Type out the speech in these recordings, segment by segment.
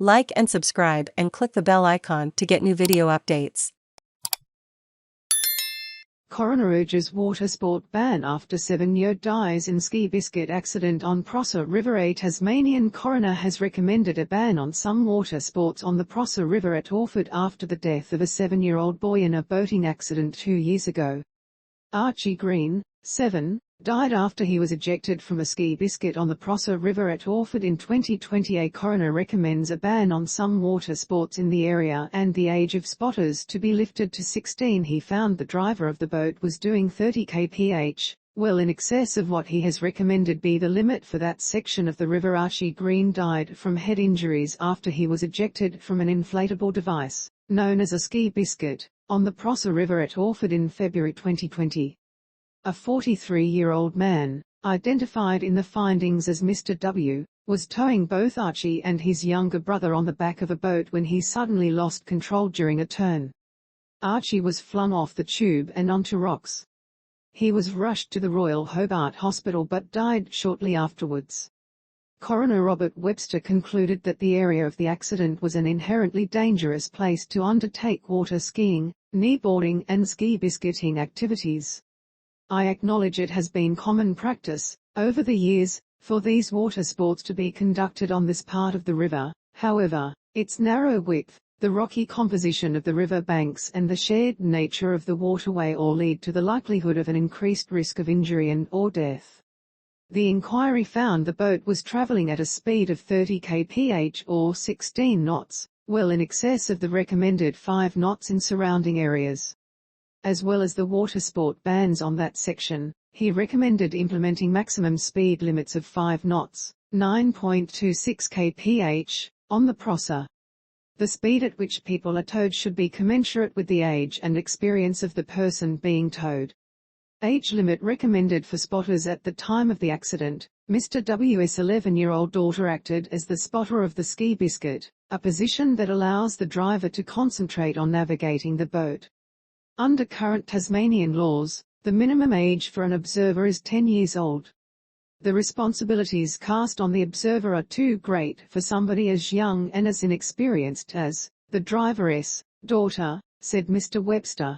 Like and subscribe and click the bell icon to get new video updates. Coroner urges water sport ban after 7-year dies in ski biscuit accident on Prosser River. A Tasmanian coroner has recommended a ban on some water sports on the Prosser River at Orford after the death of a 7-year-old boy in a boating accident 2 years ago. Archie Green, 7, died after he was ejected from a ski biscuit on the Prosser River at Orford in 2020. A coroner recommends a ban on some water sports in the area and the age of spotters to be lifted to 16. He found the driver of the boat was doing 30 kph, well in excess of what he has recommended be the limit for that section of the river. Archie Green died from head injuries after he was ejected from an inflatable device, known as a ski biscuit, on the Prosser River at Orford in February 2020. A 43-year-old man, identified in the findings as Mr. W., was towing both Archie and his younger brother on the back of a boat when he suddenly lost control during a turn. Archie was flung off the tube and onto rocks. He was rushed to the Royal Hobart Hospital but died shortly afterwards. Coroner Robert Webster concluded that the area of the accident was an inherently dangerous place to undertake water skiing, kneeboarding and ski biscuiting activities. I acknowledge it has been common practice, over the years, for these water sports to be conducted on this part of the river. However, its narrow width, the rocky composition of the river banks and the shared nature of the waterway all lead to the likelihood of an increased risk of injury and/or death. The inquiry found the boat was traveling at a speed of 30 kph or 16 knots, well in excess of the recommended 5 knots in surrounding areas. As well as the water sport bans on that section, he recommended implementing maximum speed limits of 5 knots, 9.26 kph, on the Prosser. The speed at which people are towed should be commensurate with the age and experience of the person being towed. Age limit recommended for spotters at the time of the accident. Mr. W.'s 11-year-old daughter acted as the spotter of the ski biscuit, a position that allows the driver to concentrate on navigating the boat. Under current Tasmanian laws, the minimum age for an observer is 10 years old. The responsibilities cast on the observer are too great for somebody as young and as inexperienced as the driver's daughter, said Mr. Webster.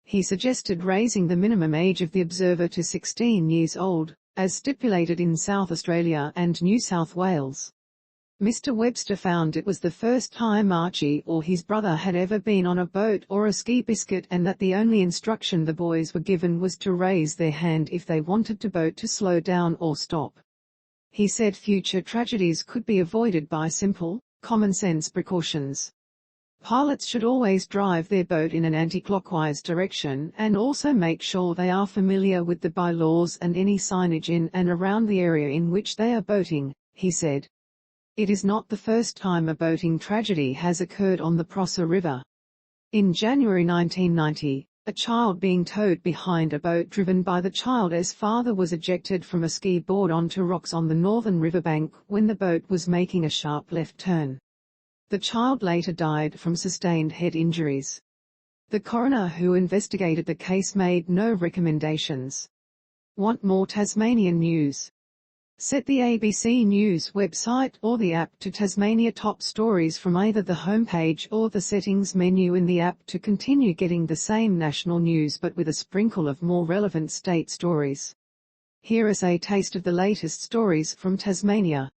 He suggested raising the minimum age of the observer to 16 years old, as stipulated in South Australia and New South Wales. Mr. Webster found it was the first time Archie or his brother had ever been on a boat or a ski biscuit and that the only instruction the boys were given was to raise their hand if they wanted the boat to slow down or stop. He said future tragedies could be avoided by simple, common-sense precautions. Pilots should always drive their boat in an anti-clockwise direction and also make sure they are familiar with the bylaws and any signage in and around the area in which they are boating, he said. It is not the first time a boating tragedy has occurred on the Prosser River. In January 1990, a child being towed behind a boat driven by the child's father was ejected from a ski board onto rocks on the northern riverbank when the boat was making a sharp left turn. The child later died from sustained head injuries. The coroner who investigated the case made no recommendations. Want more Tasmanian news? Set the ABC News website or the app to Tasmania top stories from either the homepage or the settings menu in the app to continue getting the same national news but with a sprinkle of more relevant state stories. Here is a taste of the latest stories from Tasmania.